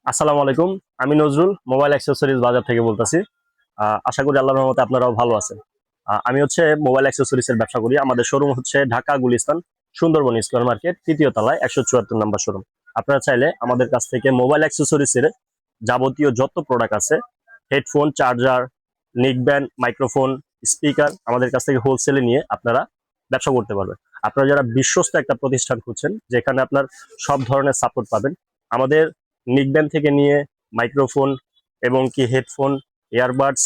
আসসালামু আলাইকুম। আমি নজরুল মোবাইল অ্যাক্সেসরিজ বাজার থেকে বলতেছি। আশা করি আল্লাহর রহমতে আপনারাও ভালো আছেন। আমি হচ্ছে মোবাইল অ্যাক্সেসরিজের ব্যবসা করি। আমাদের শোরুম হচ্ছে ঢাকা গুলিস্তান সুন্দরবন স্কয়ার মার্কেট ৩য় তলায় ১৭৪ নম্বর শোরুম। আপনারা চাইলে আমাদের কাছ থেকে মোবাইল অ্যাক্সেসরিজের যাবতীয় যত প্রোডাক্ট আছে, headphone, charger, neck band, microphone, speaker আমাদের কাছ থেকে হোলসেলে নিয়ে আপনারা ব্যবসা করতে পারবেন। আপনারা যারা বিশ্বস্ত একটা প্রতিষ্ঠান খুঁজছেন যেখানে আপনার সব ধরনের সাপোর্ট পাবেন, আমাদের নিকব্যান্ড থেকে নিয়ে মাইক্রোফোন এবং কি হেডফোন, ইয়ারবাডস,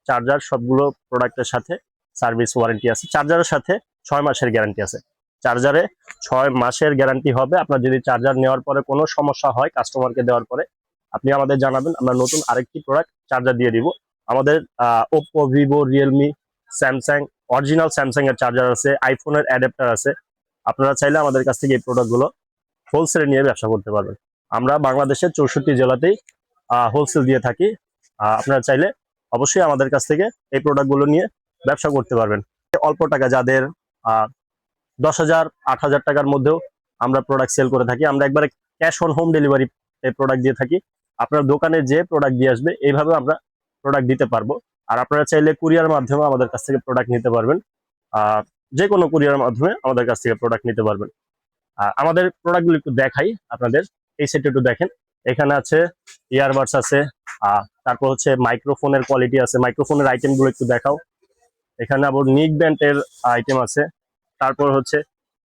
চার্জার সবগুলো প্রোডাক্টের সাথে সার্ভিস ওয়ারেন্টি আছে। চার্জারের সাথে ৬ মাসের গ্যারান্টি আছে। চার্জারে ৬ মাসের গ্যারান্টি হবে। আপনার যদি চার্জার নেওয়ার পরে কোনো সমস্যা হয় কাস্টমারকে দেওয়ার পরে আপনি আমাদের জানাবেন, আমরা নতুন আরেকটি প্রোডাক্ট চার্জার দিয়ে দিব। আমাদের Oppo, Vivo, Realme, Samsung, original Samsung এর চার্জার আছে, আইফোনের অ্যাডাপ্টার আছে। আপনারা চাইলে আমাদের কাছ থেকে এই প্রোডাক্টগুলো হোলসেলে নিয়ে ব্যবসা করতে পারবেন। আমরা বাংলাদেশের ৬৪ জেলাতেই হোলসেল দিয়ে থাকি। আপনারা চাইলে অবশ্যই আমাদের কাছ থেকে এই প্রোডাক্টগুলো নিয়ে ব্যবসা করতে পারবেন। অল্প টাকা যাদের ১০,০০০, ৮,০০০ টাকার মধ্যেও আমরা প্রোডাক্ট সেল করে থাকি। আমরা একবারে ক্যাশ অন হোম ডেলিভারি এই প্রোডাক্ট দিয়ে থাকি। আপনার দোকানে যে প্রোডাক্ট দিয়ে আসবে এইভাবে আমরা প্রোডাক্ট দিতে পারবো। আর আপনারা চাইলে কুরিয়ার মাধ্যমে আমাদের কাছ থেকে প্রোডাক্ট নিতে পারবেন। যে কোনো কুরিয়ার মাধ্যমে আমাদের কাছ থেকে প্রোডাক্ট নিতে পারবেন। আমাদের প্রোডাক্টগুলো একটু দেখাই আপনাদের। এই সেটটা একটু দেখেন। এখানে আছে ইয়ারবাডস আছে, তারপর হচ্ছে মাইক্রোফোনের কোয়ালিটি আছে। মাইক্রোফোনের আইটেমগুলো একটু দেখাও। এখানে আবার নিক ব্যান্ডের আইটেম আছে। তারপর হচ্ছে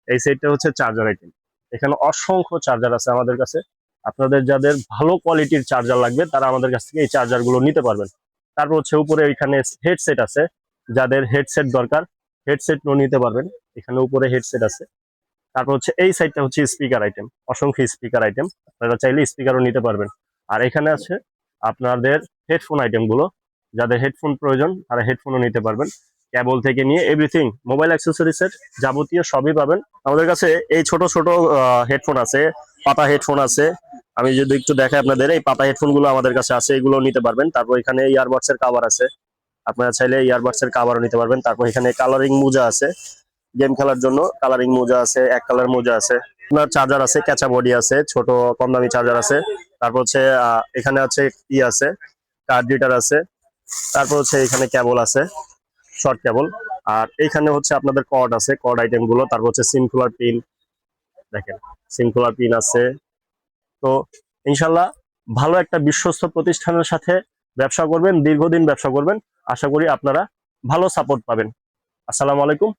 এই সেটটা হচ্ছে চার্জার আইটেম। এখানে অসংখ্য চার্জার আছে আমাদের কাছে। আপনাদের যাদের ভালো কোয়ালিটির চার্জার লাগবে তারা আমাদের কাছ থেকে এই চার্জারগুলো নিতে পারবেন। তারপর হচ্ছে উপরে এখানে হেডসেট আছে। যাদের হেডসেট দরকার হেডসেটও নিতে পারবেন। এখানে উপরে হেডসেট আছে। তারপর হচ্ছে এই সাইডটা হচ্ছে স্পিকার আইটেম, অসংখ্য স্পিকার আইটেম। আপনারা চাইলে স্পিকারও নিতে পারবেন। আর এখানে আছে আপনাদের হেডফোন আইটেম গুলো। যাদের হেডফোন প্রয়োজন তারা হেডফোনও নিতে পারবেন। কেবল থেকে নিয়ে এভরিথিং মোবাইল অ্যাক্সেসরিজের যাবতীয় সবই পাবেন আমাদের কাছে। এই ছোট ছোট হেডফোন আছে, পাতা হেডফোন আছে। আমি যদি একটু দেখাই আপনাদের, এই পাতা হেডফোন গুলো আমাদের কাছে আছে, এগুলো নিতে পারবেন। তারপর এখানে ইয়ারবাডস এর কাভার আছে, আপনারা চাইলে ইয়ারবাডস এর কাভারও নিতে পারবেন। তারপর এখানে কালারিং মোজা আছে, গেম খেলার জন্য কালারিং মোজা আছে, এক কালার মোজা আছে। আপনার চার্জার আছে, ক্যাচা বডি আছে, ছোট কম দামি চার্জার আছে। তারপর হচ্ছে এখানে আছে ই আছে, কার্ড রিডার আছে। তারপর হচ্ছে এখানে কেবল আছে, শর্ট কেবল। আর এইখানে হচ্ছে আপনাদের কর্ড আছে, কর্ড আইটেম গুলো। তারপর হচ্ছে সিম খোলার পিন, দেখেন সিম খোলার পিন আছে। তো ইনশাল্লাহ ভালো একটা বিশ্বস্ত প্রতিষ্ঠানের সাথে ব্যবসা করবেন, দীর্ঘদিন ব্যবসা করবেন। আশা করি আপনারা ভালো সাপোর্ট পাবেন। আসসালামু আলাইকুম।